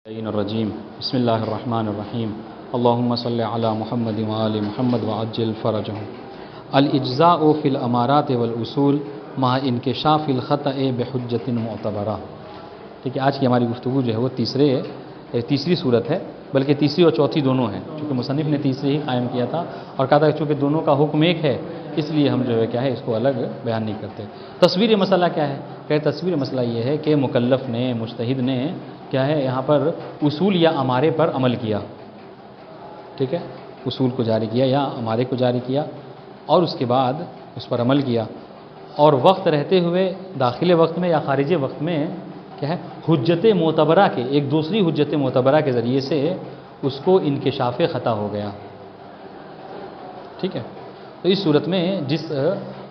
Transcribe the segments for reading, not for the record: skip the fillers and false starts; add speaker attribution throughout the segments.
Speaker 1: الرجیم بسم اللہ الرحمن الرحیم اللہم صلی علی محمد وآل محمد وعجل فرجہم الاجزاء فی الامارات والاصول مع انکشاف الخطأ بحجت معتبرہ۔ ٹھیک ہے، آج کی ہماری گفتگو جو ہے وہ تیسری صورت ہے، بلکہ تیسری اور چوتھی دونوں ہیں، چونکہ مصنف نے تیسری ہی قائم کیا تھا اور کہا تھا کہ چونکہ دونوں کا حکم ایک ہے اس لیے ہم جو ہے کیا ہے اس کو الگ بیان نہیں کرتے۔ تصویر مسئلہ کیا ہے؟ کہ تصویر مسئلہ یہ ہے کہ مکلف نے، مجتہد نے کیا ہے یہاں پر اصول یا امارے پر عمل کیا، ٹھیک ہے، اصول کو جاری کیا یا امارے کو جاری کیا اور اس کے بعد اس پر عمل کیا، اور وقت رہتے ہوئے داخل وقت میں یا خارج وقت میں کیا ہے حجت معتبرہ کے، ایک دوسری حجت معتبرہ کے ذریعے سے اس کو انکشاف خطا ہو گیا، ٹھیک ہے۔ تو اس صورت میں جس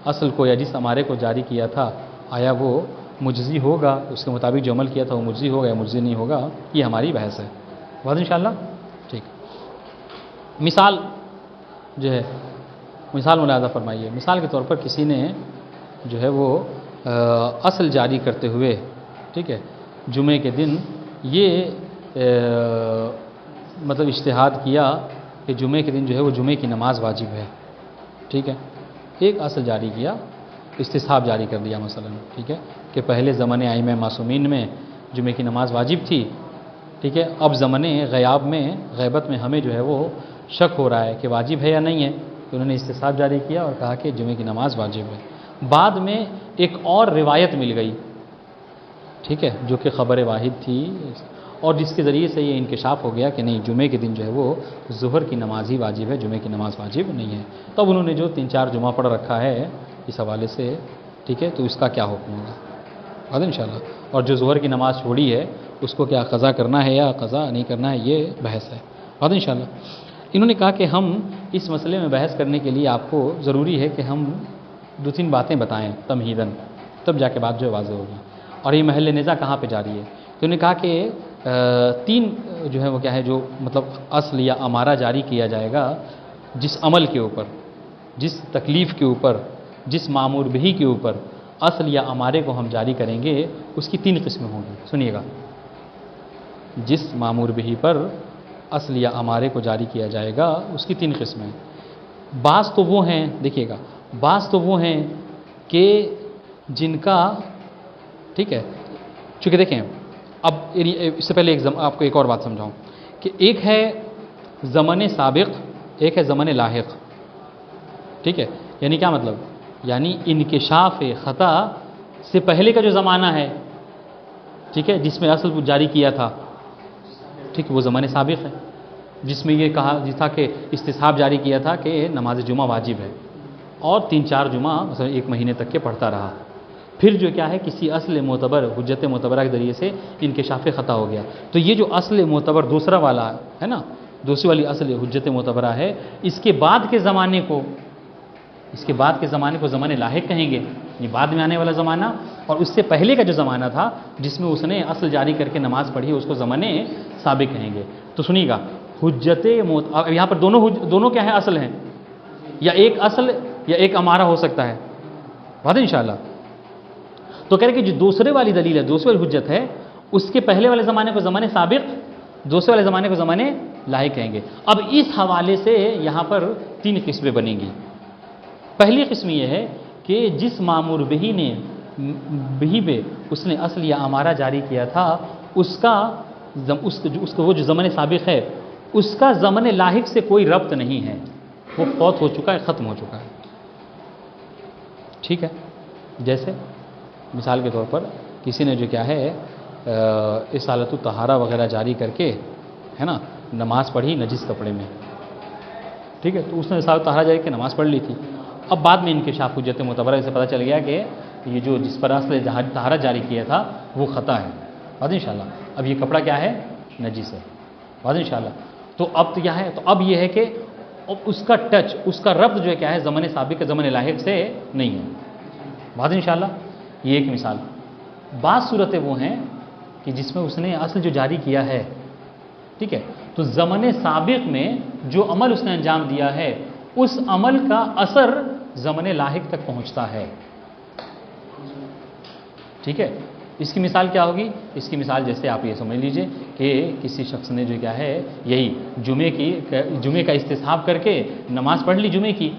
Speaker 1: اصل کو یا جس امارے کو جاری کیا تھا آیا وہ مجزی ہوگا، اس کے مطابق جو عمل کیا تھا وہ مجزی ہوگا یا مجزی نہیں ہوگا، یہ ہماری بحث ہے، بات انشاءاللہ ٹھیک۔ مثال جو ہے، مثال ملاحظہ فرمائیے، مثال کے طور پر کسی نے جو ہے وہ اصل جاری کرتے ہوئے، ٹھیک ہے، جمعے کے دن یہ مطلب اجتہاد کیا کہ جمعے کے دن جو ہے وہ جمعے کی نماز واجب ہے، ٹھیک ہے، ایک اصل جاری کیا، استصحاب جاری کر دیا مثلا، ٹھیک ہے، کہ پہلے زمانے ائمہ معصومین میں جمعے کی نماز واجب تھی، ٹھیک ہے، اب زمانے غیبت میں ہمیں جو ہے وہ شک ہو رہا ہے کہ واجب ہے یا نہیں ہے، تو انہوں نے استصحاب جاری کیا اور کہا کہ جمعے کی نماز واجب ہے۔ بعد میں ایک اور روایت مل گئی، ٹھیک ہے، جو کہ خبر واحد تھی اور جس کے ذریعے سے یہ انکشاف ہو گیا کہ نہیں، جمعے کے دن جو ہے وہ ظہر کی نماز ہی واجب ہے، جمعے کی نماز واجب نہیں ہے۔ تب انہوں نے جو 3-4 جمعہ پڑھ رکھا ہے اس حوالے سے، ٹھیک ہے، تو اس کا کیا حکم ہوگا انشاءاللہ، اور جو ظہر کی نماز چھوڑی ہے اس کو کیا قضا کرنا ہے یا قضا نہیں کرنا ہے، یہ بحث ہے انشاءاللہ۔ انہوں نے کہا کہ ہم اس مسئلے میں بحث کرنے کے لیے آپ کو ضروری ہے کہ ہم 2-3 باتیں بتائیں تمہیداً، تب جا کے بات جو ہے واضح ہوگی۔ اور یہ محل نزاع کہاں پہ جاری ہے؟ تو انہوں نے کہا کہ 3 جو ہے وہ کیا ہے، جو مطلب اصل یا امارہ جاری کیا جائے گا جس عمل کے اوپر، جس تکلیف کے اوپر، جس مامور بہی کے اوپر اصل یا امارے کو ہم جاری کریں گے، اس کی 3 قسمیں ہوں گی، سنیے گا۔ جس مامور بہی پر اصل یا امارے کو جاری کیا جائے گا اس کی 3 قسمیں، بعض تو وہ ہیں، دیکھیے گا، بعض تو وہ ہیں کہ جن کا، ٹھیک ہے، چونکہ دیکھیں اب اس سے پہلے آپ کو ایک اور بات سمجھاؤں کہ ایک ہے زمن سابق، ایک ہے زمن لاحق، ٹھیک ہے، یعنی کیا مطلب؟ یعنی انکشاف خطا سے پہلے کا جو زمانہ ہے، ٹھیک ہے، جس میں اصل جاری کیا تھا، ٹھیک ہے، وہ زمانے سابق ہے، جس میں یہ کہا تھا کہ استصحاب جاری کیا تھا کہ نماز جمعہ واجب ہے، اور 3-4 جمعہ مثلا 1 مہینے تک کے پڑھتا رہا، پھر جو کیا ہے کسی اصل معتبر، حجت معتبرہ کے ذریعے سے انکشاف خطا ہو گیا، تو یہ جو اصل معتبر دوسرا والا ہے نا، دوسری والی اصل حجت معتبرہ ہے، اس کے بعد کے زمانے کو زمانے لاحق کہیں گے، یہ بعد میں آنے والا زمانہ، اور اس سے پہلے کا جو زمانہ تھا جس میں اس نے اصل جاری کر کے نماز پڑھی اس کو زمانے سابق کہیں گے۔ تو سنیے گا، یہاں پر دونوں کیا ہے، اصل ہیں، یا ایک اصل یا ایک امارہ ہو سکتا ہے، بات ہے انشاءاللہ۔ تو کہہ رہے کہ جو دوسرے والی دلیل ہے، دوسری والی حجت ہے، اس کے پہلے والے زمانے کو زمانے سابق، دوسرے والے زمانے کو زمانے لاحق کہیں گے۔ اب اس حوالے سے یہاں پر 3 قسمیں بنیں گی۔ پہلی قسم یہ ہے کہ جس مامور بہی پہ اس نے اصل یا امارہ جاری کیا تھا، اس کا وہ جو زمن سابق ہے اس کا زمن لاحق سے کوئی ربط نہیں ہے، وہ فوت ہو چکا ہے، ختم ہو چکا ہے، ٹھیک ہے۔ جیسے مثال کے طور پر کسی نے جو کیا ہے اصالۃ الطہارہ وغیرہ جاری کر کے، ہے نا، نماز پڑھی نجس کپڑے میں، ٹھیک ہے، تو اس نے اصالۃ الطہارہ جاری کے نماز پڑھ لی تھی، اب بعد میں انکشاف حجت معتبرہ سے پتہ چل گیا کہ یہ جو جس پر اصل طہارہ جاری کیا تھا وہ خطا ہے، بات انشاءاللہ، اب یہ کپڑا کیا ہے، نجس ہے، بات انشاءاللہ۔ تو اب تو کیا ہے، تو اب یہ ہے کہ اس کا ٹچ، اس کا ربط جو ہے کیا ہے، زمن سابق کے زمن لاحق سے نہیں ہے، بات انشاءاللہ، یہ ایک مثال۔ بعض صورتیں وہ ہیں کہ جس میں اس نے اصل جو جاری کیا ہے، ٹھیک ہے، تو زمن سابق میں جو عمل اس نے انجام دیا ہے اس عمل کا اثر زمن لاحق تک پہنچتا ہے، ٹھیک ہے، اس کی مثال کیا ہوگی؟ اس کی مثال جیسے آپ یہ سمجھ لیجئے کہ کسی شخص نے جو کیا ہے یہی جمعے کا استصحاب کر کے نماز پڑھ لی جمعے کی،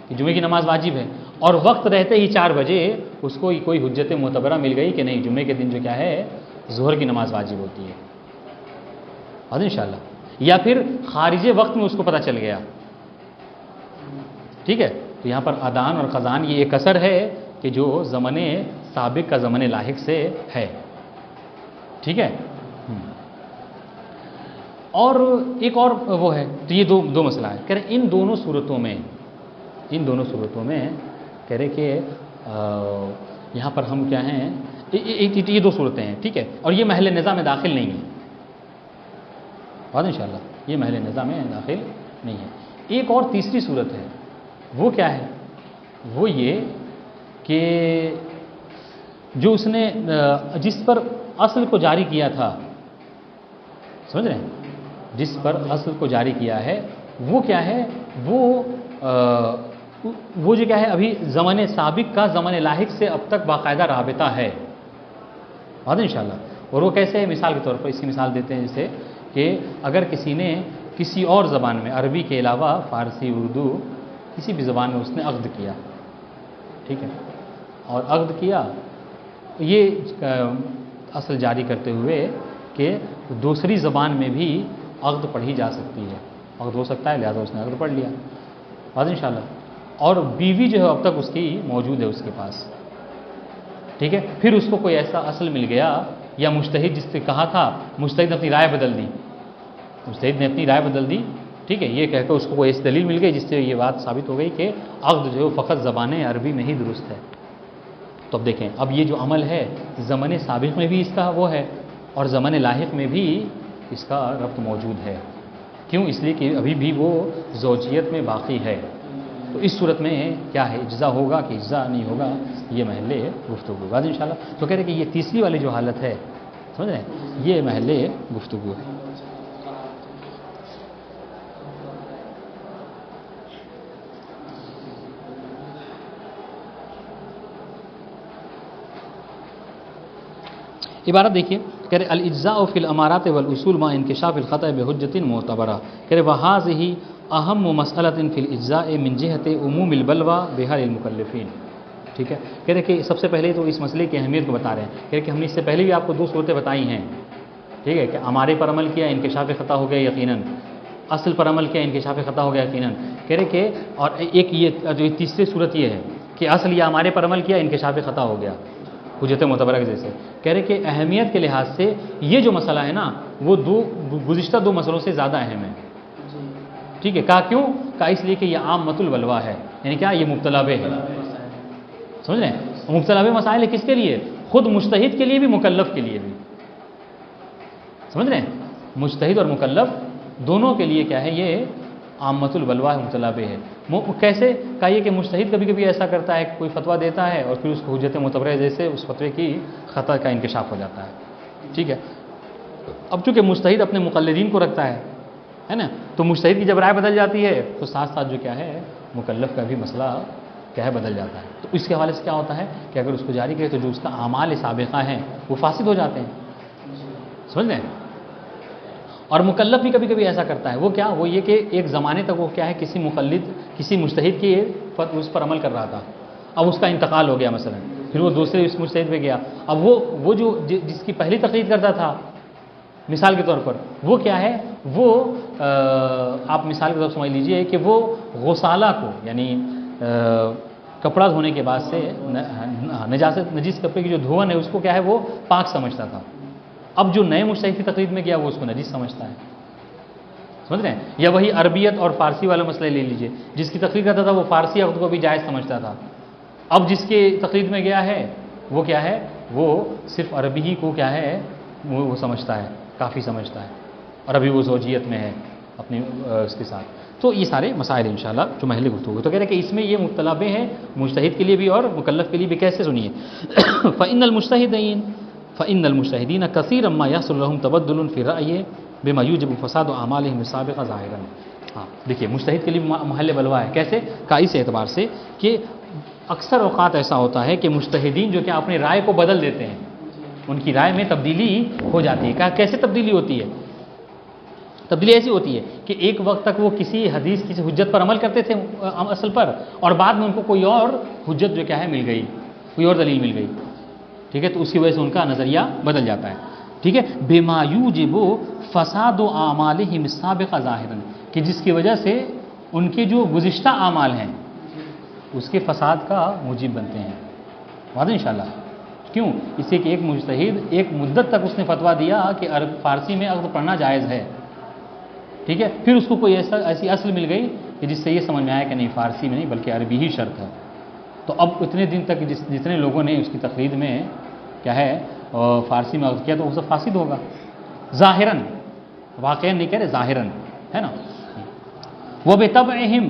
Speaker 1: کہ جمعے کی نماز واجب ہے، اور وقت رہتے ہی 4 بجے اس کو کوئی حجت معتبرہ مل گئی کہ نہیں جمعے کے دن جو کیا ہے ظہر کی نماز واجب ہوتی ہے، اور انشاءاللہ، یا پھر خارج وقت میں اس کو پتہ چل گیا، ٹھیک ہے، تو یہاں پر اذان اور قضان یہ ایک اثر ہے کہ جو زمانے سابق کا زمانے لاحق سے ہے، ٹھیک ہے۔ اور ایک اور وہ ہے، تو یہ دو مسئلہ ہے، کہہ رہے ان دونوں صورتوں میں کہہ رہے کہ یہاں پر ہم کیا ہیں، یہ 2 صورتیں ہیں، ٹھیک ہے، اور یہ محل نزاع میں داخل نہیں ہے، اور انشاءاللہ یہ محل نزاع میں داخل نہیں ہے۔ ایک اور تیسری صورت ہے، وہ کیا ہے؟ وہ یہ کہ جو اس نے جس پر اصل کو جاری کیا تھا، سمجھ رہے ہیں، جس پر اصل کو جاری کیا ہے وہ کیا ہے، وہ جو کیا ہے ابھی زمانے سابق کا زمانے لاحق سے اب تک باقاعدہ رابطہ ہے، اور انشاءاللہ، اور وہ کیسے ہے؟ مثال کے طور پر اس کی مثال دیتے ہیں، جیسے کہ اگر کسی نے کسی اور زبان میں، عربی کے علاوہ فارسی، اردو، کسی بھی زبان میں اس نے عقد کیا، ٹھیک ہے، اور عقد کیا یہ اصل جاری کرتے ہوئے کہ دوسری زبان میں بھی عقد پڑھی جا سکتی ہے، عقد ہو سکتا ہے، لہذا اس نے عقد پڑھ لیا، بات انشاءاللہ، اور بیوی جو ہے اب تک اس کی موجود ہے اس کے پاس، ٹھیک ہے، پھر اس کو کوئی ایسا اصل مل گیا، یا مجتہد جس سے کہا تھا، مجتہد نے اپنی رائے بدل دی، ٹھیک ہے، یہ کہہ کر اس کو کوئی ایسی دلیل مل گئی جس سے یہ بات ثابت ہو گئی کہ عقد جو ہے فقط زبان عربی میں ہی درست ہے، تو اب دیکھیں، اب یہ جو عمل ہے زمانے سابق میں بھی اس کا وہ ہے، اور زمانے لاحق میں بھی اس کا ربط موجود ہے، کیوں؟ اس لیے کہ ابھی بھی وہ زوجیت میں باقی ہے، تو اس صورت میں کیا ہے، اجزا ہوگا کہ اجزا نہیں ہوگا، یہ محل گفتگو بعد انشاءاللہ۔ تو کہہ رہے کہ یہ تیسری والی جو حالت ہے، سمجھ رہے ہیں، یہ محل گفتگو ہے۔ عبارت دیکھیے، کہہ رہے الاجزاء فی الامارات والاصول ما انکشاف الخطأ بحجۃ معتبرہ، کہہ رہے وہذہ اہم مسئلۃ فی الاجزاء من جہت عموم البلوى بحال المکلفین، ٹھیک ہے، کہہ رہے کہ سب سے پہلے تو اس مسئلے کی اہمیت کو بتا رہے ہیں، کہہ رہے کہ ہم نے اس سے پہلے بھی آپ کو 2 صورتیں بتائی ہیں، ٹھیک ہے، کہ امارے پر عمل کیا انکشاف خطا ہو گیا یقیناً، اصل پر عمل کیا انکشاف خطا ہو گیا یقیناً، کہہ رہے کہ اور ایک یہ جو تیسری صورت یہ ہے کہ اصل یا امارے پر عمل کیا انکشاف خطا ہو گیا حجت معتبرہ کے جیسے، کہہ رہے کہ اہمیت کے لحاظ سے یہ جو مسئلہ ہے نا وہ گزشتہ 2 مسئلوں سے زیادہ اہم ہے، ٹھیک ہے، کہا کیوں؟ کہا اس لیے کہ یہ عامۃ البلوہ ہے، یعنی کیا، یہ مبتلا بہ ہے، سمجھ رہے ہیں، مبتلا بہ مسائل ہے کس کے لیے؟ خود مجتہد کے لیے بھی، مکلف کے لیے بھی، سمجھ رہے ہیں، مجتہد اور مکلف دونوں کے لیے کیا ہے، یہ عامۃ البلوہ مبتلا بہ ہے، کیسے؟ کہا یہ کہ مجتہد کبھی کبھی ایسا کرتا ہے کہ کوئی فتویٰ دیتا ہے اور پھر اس کو حجت معتبرہ جیسے اس فتوے کی خطا کا انکشاف ہو جاتا ہے، ٹھیک ہے، اب چونکہ مجتہد اپنے مقلدین کو رکھتا ہے نا، تو مجتہد کی جب رائے بدل جاتی ہے تو ساتھ ساتھ جو کیا ہے مکلف کا بھی مسئلہ کیا ہے بدل جاتا ہے، تو اس کے حوالے سے کیا ہوتا ہے کہ اگر اس کو جاری کرے تو جو اس کا اعمال سابقہ ہیں وہ فاسد ہو جاتے ہیں، سمجھ رہے ہیں، اور مکلف بھی کبھی کبھی ایسا کرتا ہے، وہ کیا، وہ یہ کہ ایک زمانے تک وہ کیا ہے کسی مقلد، کسی مجتہد کی اس پر عمل کر رہا تھا، اب اس کا انتقال ہو گیا مثلا، پھر وہ دوسرے اس مجتہد پہ گیا، اب وہ جو جس کی پہلی تقلید کرتا تھا مثال کے طور پر، وہ کیا ہے، وہ آپ مثال کے طور پر سمجھ لیجئے کہ وہ غسالہ کو، یعنی کپڑا دھونے کے بعد سے نجیس کپڑے کی جو دھون ہے اس کو کیا ہے وہ پاک سمجھتا تھا، اب جو نئے مجتہد کی تقلید میں گیا وہ اس کو نجیس سمجھتا ہے، سمجھ رہے ہیں، یا وہی عربیت اور فارسی والا مسئلہ لے لیجئے، جس کی تقلید کرتا تھا وہ فارسی عقد کو بھی جائز سمجھتا تھا، اب جس کے تقلید میں گیا ہے وہ کیا ہے، وہ صرف عربی ہی کو کیا ہے وہ سمجھتا ہے، کافی سمجھتا ہے، اور ابھی وہ زوجیت میں ہے اپنی اس کے ساتھ، تو یہ سارے مسائل انشاءاللہ جو محل گفتگو، تو کہہ رہے کہ اس میں یہ مبتلا بہ ہے مجتہد کے لیے بھی اور مکلف کے لیے بھی، کیسے سنیے، فإن المجتہدین کثیرا ما یحصل لهم تبدل فی الرأی بما یوجب فساد اعمالهم السابقہ ظاہرا، ہاں دیکھیے مجتہد کے لیے محل بلوا ہے، کیسے؟ کا اس اعتبار سے کہ اکثر اوقات ایسا ہوتا ہے کہ مجتہدین جو کہ اپنی رائے کو بدل دیتے ہیں، ان کی رائے میں تبدیلی ہو جاتی ہے۔ کیسے تبدیلی ہوتی ہے؟ تبدیلی ایسی ہوتی ہے کہ ایک وقت تک وہ کسی حدیث کسی حجت پر عمل کرتے تھے اصل پر، اور بعد میں ان کو کوئی اور حجت جو کیا ہے مل گئی، کوئی اور دلیل مل گئی، ٹھیک ہے، تو اس کی وجہ سے ان کا نظریہ بدل جاتا ہے، ٹھیک ہے۔ بما یوجب فساد اعمالہم السابقہ ظاہرا، کہ جس کی وجہ سے ان کے جو گزشتہ اعمال ہیں اس کے فساد کا موجب بنتے ہیں، واضح انشاءاللہ۔ کیوں؟ اس سے کہ ایک مجتہد ایک مدت تک اس نے فتویٰ دیا کہ فارسی میں عقد پڑھنا جائز ہے، ٹھیک ہے، پھر اس کو کوئی ایسی اصل مل گئی کہ جس سے یہ سمجھ میں آیا کہ نہیں فارسی میں نہیں بلکہ عربی ہی شرط ہے، تو اب اتنے دن تک جتنے لوگوں نے اس کی تقلید میں کیا ہے فارسی میں عقد کیا تو وہ سب فاسد ہوگا ظاہراً، واقعاً نہیں کہہ رہے، ظاہراً، ہے نا۔ وبطبعہم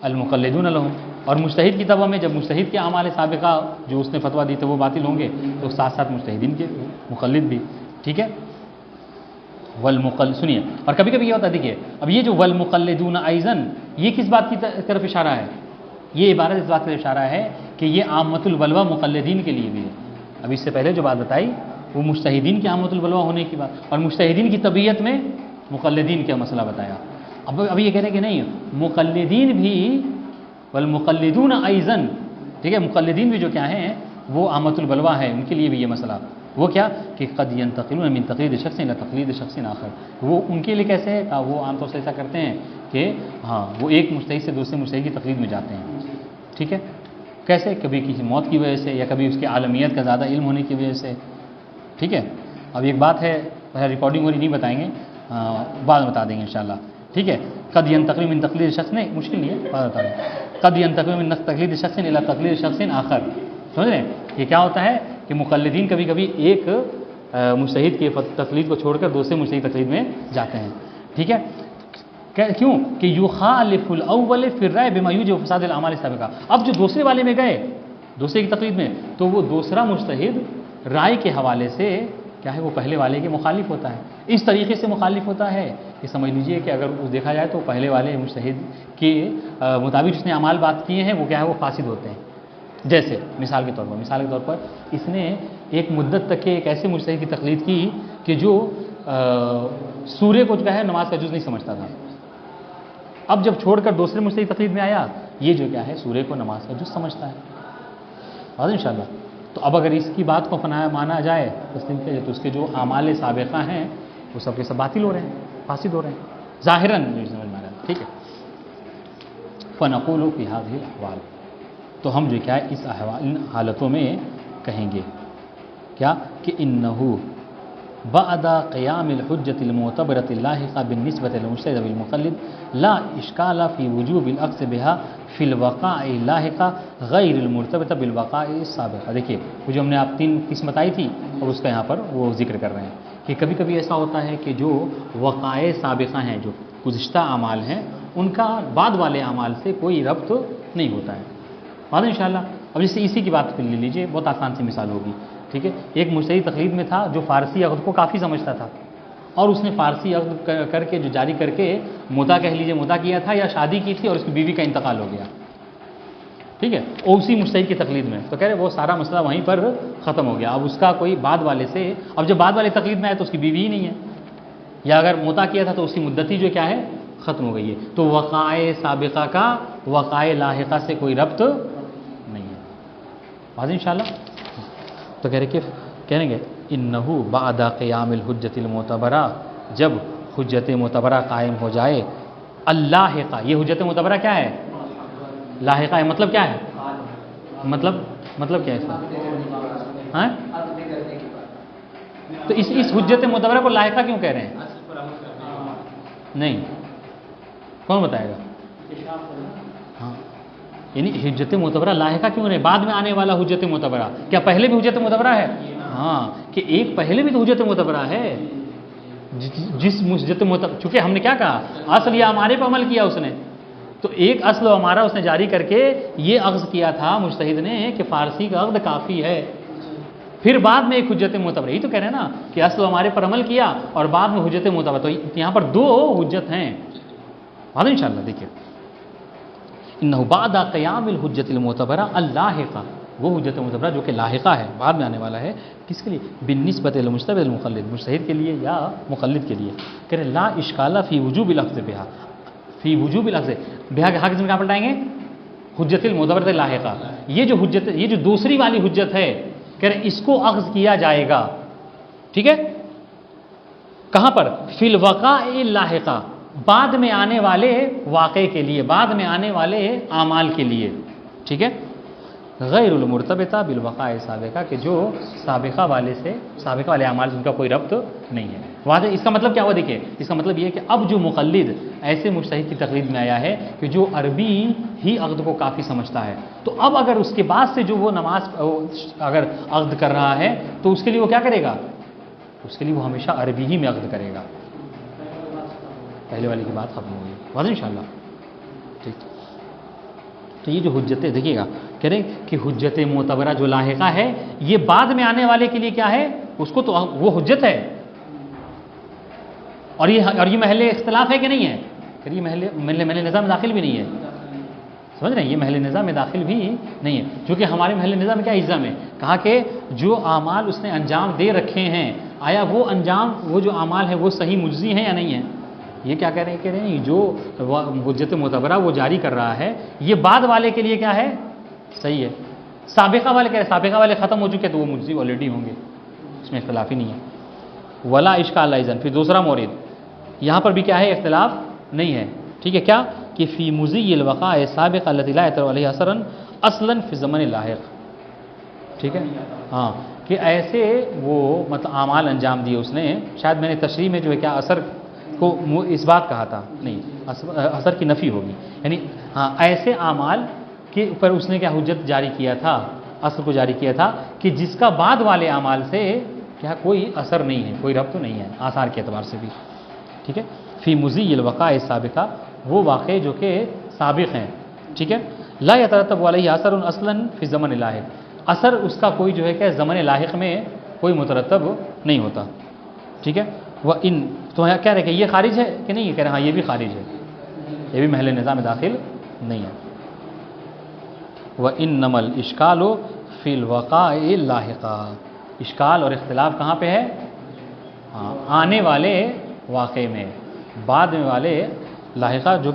Speaker 1: المقلدون لہم، اور مجتہد کی طبع میں جب مجتہد کے اعمال سابقہ جو اس نے فتویٰ دی تو وہ باطل ہوں گے، تو ساتھ ساتھ مجتہدین کے مقلد بھی، ٹھیک ہے۔ سنیے، اور کبھی کبھی یہ ہوتا ہے، دیکھیے اب یہ جو والمقلدون ایضاً، یہ کس بات کی طرف اشارہ ہے؟ یہ عبارت اس بات کی طرف اشارہ ہے کہ یہ عامۃ البلوہ مقلدین کے لیے بھی ہے۔ اب اس سے پہلے جو بات بتائی وہ مجتہدین کی عامۃ البلوہ ہونے کی بات، اور مجتہدین کی طبیعت میں مقلدین کا مسئلہ بتایا۔ اب یہ کہہ رہے ہیں کہ نہیں، مقلدین بھی والمقلدون ایضاً، ٹھیک ہے، مقلدین بھی جو کیا ہیں وہ عامۃ البلوہ ہے، ان کے لیے بھی یہ مسئلہ، وہ کیا کہ قد ينتقلون من تقلید شخص الى تقلید شخص آخر، وہ ان کے لیے کیسے ہے، وہ عام طور سے ایسا کرتے ہیں کہ ہاں وہ ایک مجتہد سے دوسرے مجتہد کی تقلید میں جاتے ہیں، ٹھیک ہے، کیسے؟ کبھی کسی موت کی وجہ سے، یا کبھی اس کے عالمیت کا زیادہ علم ہونے کی وجہ سے، ٹھیک ہے۔ اب ایک بات ہے، ریکارڈنگ ہو رہی نہیں بتائیں گے، بعد میں بتا دیں گے انشاءاللہ، ٹھیک ہے۔ قد ينتقل من تقلید شخص، نہیں مشکل نہیں ہے، بعد بتا دیں، قد ينتقل من تقلید شخص الى تقلید شخص آخر، سمجھ رہے ہیں؟ یہ کیا ہوتا ہے کہ مقلدین کبھی کبھی ایک مجتہد کی تقلید کو چھوڑ کر دوسرے مجتہد تقلید میں جاتے ہیں، ٹھیک ہے۔ کیوں کہ یخالف الاول فی الرأی بما یوجب فساد الاعمال السابقہ، اب جو دوسرے والے میں گئے، دوسرے کی تقلید میں، تو وہ دوسرا مجتہد رائے کے حوالے سے کیا ہے وہ پہلے والے کے مخالف ہوتا ہے، اس طریقے سے مخالف ہوتا ہے کہ سمجھ لیجئے کہ اگر دیکھا جائے تو پہلے والے مجتہد کے مطابق جس نے اعمال بات کیے ہیں وہ کیا ہے وہ فاسد ہوتے ہیں۔ جیسے مثال کے طور پر اس نے ایک مدت تک کے ایک ایسے مجتہد کی تقلید کی کہ جو سورہ کو جو ہے نماز کا جز نہیں سمجھتا تھا، اب جب چھوڑ کر دوسرے مجتہد کی تقلید میں آیا، یہ جو کیا ہے سورہ کو نماز کا جز سمجھتا ہے، واضح انشاءاللہ۔ تو اب اگر اس کی بات کو مانا جائے تسلیم کیا جائے تو اس کے جو اعمال سابقہ ہیں وہ سب کے سب باطل ہو رہے ہیں، فاسد ہو رہے ہیں ظاہراً، سمجھ میں آ رہا ہے، ٹھیک ہے۔ فنقول فی هذه الاحوال، تو ہم جو کیا ہے اس ان حالتوں میں کہیں گے کیا کہ انہو بعد قیام الحجة المعتبرة اللاحقة بالنسبة للمجتہد بالمقلد لا اشکال فی وجوب الاخذ بها فی الوقائع اللاحقة غیر المرتبطة بالوقائع السابقة۔ دیکھیے وہ جو ہم نے آپ 3 قسم بتائی تھی اور اس کا یہاں پر وہ ذکر کر رہے ہیں کہ کبھی کبھی ایسا ہوتا ہے کہ جو وقائع سابقہ ہیں، جو گزشتہ اعمال ہیں، ان کا بعد والے اعمال سے کوئی ربط نہیں ہوتا ہے، بعد انشاءاللہ۔ اب جیسے اسی کی بات کر لیجئے، بہت آسان سی مثال ہوگی، ٹھیک ہے۔ ایک مجتہد تقلید میں تھا جو فارسی عقد کو کافی سمجھتا تھا، اور اس نے فارسی عقد کر کے جو جاری کر کے مدعا کہہ لیجئے مدعا کیا تھا یا شادی کی تھی اور اس کی بیوی کا انتقال ہو گیا، ٹھیک ہے، اور اسی مجتہد کی تقلید میں، تو کہہ رہے وہ سارا مسئلہ وہیں پر ختم ہو گیا، اب اس کا کوئی بعد والے سے، اب جب بعد والے تقلید میں آئے تو اس کی بیوی ہی نہیں ہے، یا اگر مدعا کیا تھا تو اس کی مدتی جو کیا ہے ختم ہو گئی ہے، تو وقائع سابقہ کا وقائع لاحقہ سے کوئی ربط نہیں ہے، واضح انشاءاللہ۔ تو کہہ رہے کہ کہنے گے انہو بعد قیام الحجۃ المعتبرہ، جب حجت معتبرہ قائم ہو جائے، اللاحقہ، یہ حجت معتبرہ کیا ہے؟ لاحقہ ہے، مطلب کیا ہے؟ مطلب کیا ہے اس کا؟ ہاں، تو اس حجت معتبرہ کو لاحقہ کیوں کہہ رہے ہیں؟ نہیں، کون بتائے گا؟ ہاں، یعنی حجت معتبرہ لاحقہ کیوں نہیں؟ بعد میں آنے والا حجت معتبرہ، کیا پہلے بھی حجت معتبرہ ہے؟ ہاں، کہ ایک پہلے بھی تو حجت معتبرہ ہے، جس حجت معتبرہ، چونکہ ہم نے کیا کہا، اصل یا ہمارے پہ عمل کیا اس نے، تو ایک اصل و ہمارا اس نے جاری کر کے یہ اخذ کیا تھا مجتہد نے کہ فارسی کا عقد کافی ہے، پھر بعد میں ایک حجت معتبرہ، یہی تو کہہ رہے ہیں نا کہ اصل و ہمارے پر عمل کیا اور بعد میں حجت معتبرہ، تو یہاں پر 2 حجت ہیں، واضح انشاءاللہ۔ دیکھیے انہو بعد قیام الحجت المعتبرہ اللاحقہ، وہ حجت معتبرہ جو کہ لاحقہ ہے، بعد میں آنے والا ہے، کس کے لیے؟ بالنسبت للمجتہد المقلد، مجتہد کے لیے یا مقلد کے لیے. کہہ رہے لا اشکال فی وجوب الاخذ بہا، فی وجوب الاخذ بہا کے حق میں کہاں پلٹائیں گے؟ حجت المعتبرہ لاحقہ. یہ جو حجت، یہ جو دوسری والی حجت ہے، کہہ رہے اس کو اخذ کیا جائے گا. ٹھیک ہے، کہاں پر؟ فی الوقاء اللاحقہ، بعد میں آنے والے واقعے کے لیے، بعد میں آنے والے اعمال کے لیے. ٹھیک ہے، غیر المرتبطہ بالوقاء سابقہ، کہ جو سابقہ والے سے، سابقہ والے اعمال سے ان کا کوئی ربط نہیں ہے. واضح؟ اس کا مطلب کیا ہوا؟ دیکھیں، اس کا مطلب یہ ہے کہ اب جو مقلد ایسے مجتہد کی تقلید میں آیا ہے کہ جو عربی ہی عقد کو کافی سمجھتا ہے، تو اب اگر اس کے بعد سے جو وہ نماز اگر عقد کر رہا ہے تو اس کے لیے وہ کیا کرے گا؟ اس کے لیے وہ ہمیشہ عربی ہی میں عقد کرے گا. پہلے والی کی بات ختم ہوگی. واضح انشاءاللہ؟ ٹھیک. تو یہ جو حجتیں دیکھیے گا، کہہ رہے کہ حجت معتبرہ جو لاحقہ ہے، یہ بعد میں آنے والے کے لیے کیا ہے؟ اس کو تو وہ حجت ہے. اور یہ محل اختلاف ہے کہ نہیں ہے؟ کہ یہ محل نظام میں داخل بھی نہیں ہے. سمجھ رہے ہیں؟ یہ محل نظام میں داخل بھی نہیں ہے، چونکہ ہمارے محل نظام میں کیا اجزا میں کہا کہ جو اعمال اس نے انجام دے رکھے ہیں، آیا وہ انجام، وہ جو اعمال ہیں وہ صحیح مجزی ہیں یا نہیں ہیں؟ یہ کیا کہہ رہے ہیں؟ کہہ رہے ہیں جو حجت معتبرہ وہ جاری کر رہا ہے، یہ بعد والے کے لیے کیا ہے؟ صحیح ہے. سابقہ والے کہہ رہے ہیں سابقہ والے ختم ہو چکے تو وہ مجزی آلریڈی ہوں گے، اس میں اختلاف ہی نہیں ہے. ولا اشکال ایضا، پھر دوسرا مورد یہاں پر بھی کیا ہے؟ اختلاف نہیں ہے. ٹھیک ہے، کیا کہ فی مضی الوقاء سابقہ التي لا يترتب علیہ اثرا اصلا فی الزمن اللاحق. ٹھیک ہے، ہاں، کہ ایسے وہ مطلب اعمال انجام دیے اس نے، شاید میں نے تشریح میں جو ہے کیا اثر کو اس بات کہا تھا، نہیں، اثر کی نفی ہوگی. یعنی ہاں، ایسے اعمال کے اوپر اس نے کیا حجت جاری کیا تھا، اثر کو جاری کیا تھا کہ جس کا بعد والے اعمال سے کیا کوئی اثر نہیں ہے، کوئی ربط نہیں ہے آثار کے اعتبار سے بھی. ٹھیک ہے، فی مضی الوقاء سابقہ، وہ واقع جو کہ سابق ہیں. ٹھیک ہے، لا یترتب علیہ اثر اصلا فی الزمن اللاحق، اثر اس کا کوئی جو ہے کہ زمن لاحق میں کوئی مترتب نہیں ہوتا. ٹھیک ہے، وہ ان تو کہہ رہے کہ یہ خارج ہے کہ نہیں؟ کہہ رہے ہاں یہ بھی خارج ہے، یہ بھی محل نظام میں داخل نہیں ہے. وَإِنَّمَا الْإِشْكَالُ فِي الْوَقَاءِ اللاحقہ، اشکال اور اختلاف کہاں پہ ہے؟ ہاں، آنے والے واقع میں، بعد میں والے لاحقہ، جو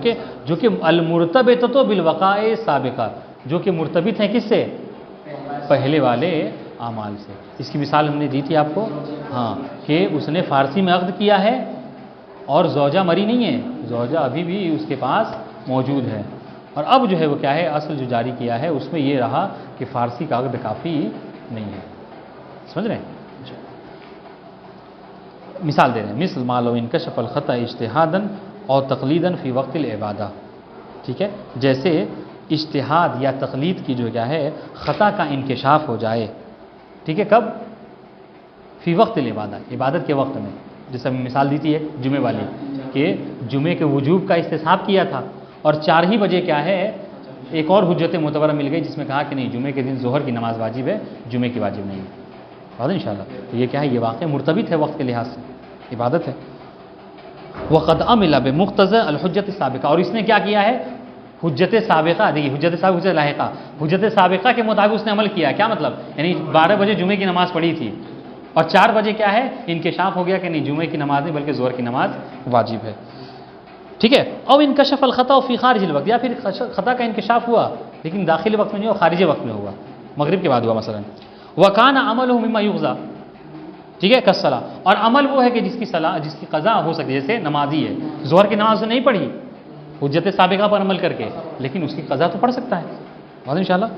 Speaker 1: کہ المرتبطۃ بالوقاء سابقہ، جو کہ مرتبط ہیں کس سے؟ پہلے والے اعمال سے. اس کی مثال ہم نے دی تھی آپ کو، ہاں، کہ اس نے فارسی میں عقد کیا ہے اور زوجہ مری نہیں ہے، زوجہ ابھی بھی اس کے پاس موجود ہے، اور اب جو ہے وہ کیا ہے؟ اصل جو جاری کیا ہے اس میں یہ رہا کہ فارسی کا عقد کافی نہیں ہے. سمجھ رہے ہیں؟ مثال دے رہے ہیں، مثل ما لو انکشف الخطأ اجتہادا اور تقلیدا فی وقت العبادہ. ٹھیک ہے، جیسے اجتہاد یا تقلید کی جو کیا ہے خطا کا انکشاف ہو جائے. ٹھیک ہے، کب؟ فی وقت العبادہ، عبادت کے وقت میں. جیسے ہم مثال دی تھی ایک جمعے والی، کہ جمعے کے وجوب کا استصحاب کیا تھا اور 4 ہی بجے کیا ہے ایک اور حجت معتبرہ مل گئی جس میں کہا کہ نہیں، جمعے کے دن ظہر کی نماز واجب ہے، جمعے کی واجب نہیں ہے. اور انشاءاللہ تو یہ کیا ہے؟ یہ واقع مرتبط ہے وقت کے لحاظ سے، عبادت ہے. وقد عمل بمقتضى الحجت السابقہ، اور اس نے کیا کیا ہے؟ حجت سابقہ، دیکھیے حجت سابقہ، حجت لاحقہ، حجت سابقہ کے مطابق اس نے عمل کیا. کیا مطلب؟ یعنی 12 بجے جمعے کی نماز پڑھی تھی اور 4 بجے کیا ہے انکشاف ہو گیا کہ نہیں، جمعے کی نماز نہیں بلکہ ظہر کی نماز واجب ہے. ٹھیک ہے، او انکشف الخطا فی خارج الوقت، یا پھر خطا کا انکشاف ہوا لیکن داخلی وقت میں نہیں ہوا، خارج وقت میں ہوا، مغرب کے بعد ہوا مثلا. وکان عمله مما یغزا، ٹھیک ہے، کالصلاۃ، اور عمل وہ ہے کہ جس کی قضا ہو سکتی ہے، جیسے نمازی ہے، ظہر کی نماز نہیں پڑھی حجت سابقہ پر عمل کر کے، لیکن اس کی قضا تو پڑھ سکتا ہے. بات انشاءاللہ.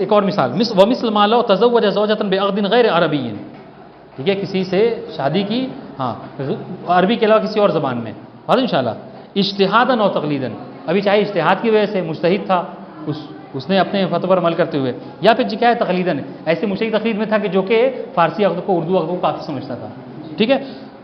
Speaker 1: ایک اور مثال، ومثل ما لو تزوج زوجة بعقد غیر عربی، ٹھیک ہے، کسی سے شادی کی، ہاں، عربی کے علاوہ کسی اور زبان میں. بات انشاءاللہ. اجتہادا اور تقلیدا، ابھی چاہے اجتہاد کی وجہ سے مجتہد تھا، اس نے اپنے فتوی پر عمل کرتے ہوئے، یا پھر کیا ہے تقلیداً، ایسے مجتہد تقلید میں تھا کہ جو کہ فارسی عقد کو، اردو عقد کو کافی سمجھتا تھا. ٹھیک ہے،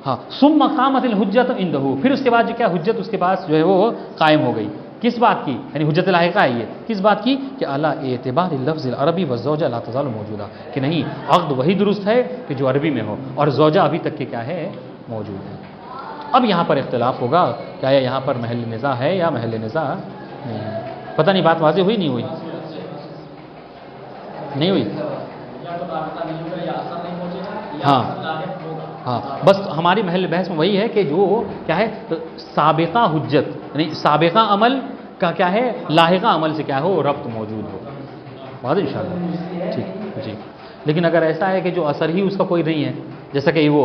Speaker 1: ہاں. ثم قامت الحجت عنده، پھر اس کے بعد جو کیا حجت اس کے پاس جو ہے وہ قائم ہو گئی. کس بات کی؟ یعنی حجت لاحقہ ہے یہ، کس بات کی؟ کہ اعلیٰ اعتبار اللفظ العربی والزوجہ لا تزال موجودہ، کہ نہیں، عقد وہی درست ہے کہ جو عربی میں ہو اور زوجہ ابھی تک کے کیا ہے موجود ہے. اب یہاں پر اختلاف ہوگا کیا یہاں پر محل نزاع ہے یا محل نزاع نہیں ہے. پتہ نہیں بات واضح ہوئی نہیں ہوئی؟ نہیں ہوئی؟
Speaker 2: یا تو رابطہ نہیں ہوگا یا اثر نہیں پہنچے گا یا
Speaker 1: ہاں
Speaker 2: اثر لاحق ہوگا.
Speaker 1: ہاں، بس ہماری محل بحث میں وہی ہے کہ جو کیا ہے سابقہ حجت یعنی سابقہ عمل کا کیا ہے لاحقہ عمل سے کیا ہو ربط موجود ہو. بات ان شاء اللہ ٹھیک جی. لیکن اگر ایسا ہے کہ جو اثر ہی اس کا کوئی نہیں ہے، جیسا کہ وہ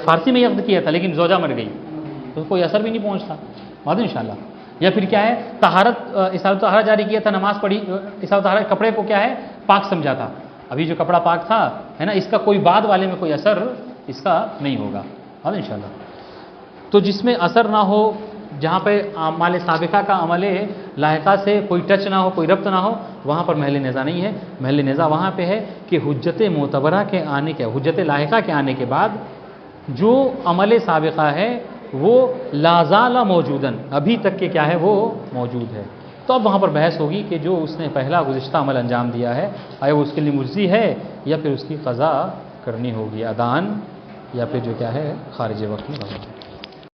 Speaker 1: فارسی میں عقد کیا تھا لیکن زوجہ مر گئی تو کوئی اثر بھی نہیں پہنچتا. بات ان شاء اللہ. یا پھر کیا ہے طہارت اصالۃ طہارت جاری کیا تھا، نماز پڑھی، اصالۃ طہارت کپڑے کو کیا ہے پاک سمجھا تھا، ابھی جو کپڑا پاک تھا ہے نا، اس کا کوئی بعد والے میں کوئی اثر اس کا نہیں ہوگا. بات ان شاء اللہ. تو جس میں اثر نہ ہو، جہاں پہ اعمال سابقہ کا عمل لاحقہ سے کوئی ٹچ نہ ہو، کوئی ربط نہ ہو، وہاں پر محل نزاع نہیں ہے. محل نزاع وہاں پہ ہے کہ حجت معتبرہ کے آنے کے، حجت لاحقہ کے آنے کے بعد جو عمل سابقہ ہے وہ لا زال موجوداً ابھی تک کہ کیا ہے وہ موجود ہے. تو اب وہاں پر بحث ہوگی کہ جو اس نے پہلا گزشتہ عمل انجام دیا ہے آیا وہ اس کے لیے مجزی ہے یا پھر اس کی قضا کرنی ہوگی ادان، یا پھر جو کیا ہے خارج وقت میں.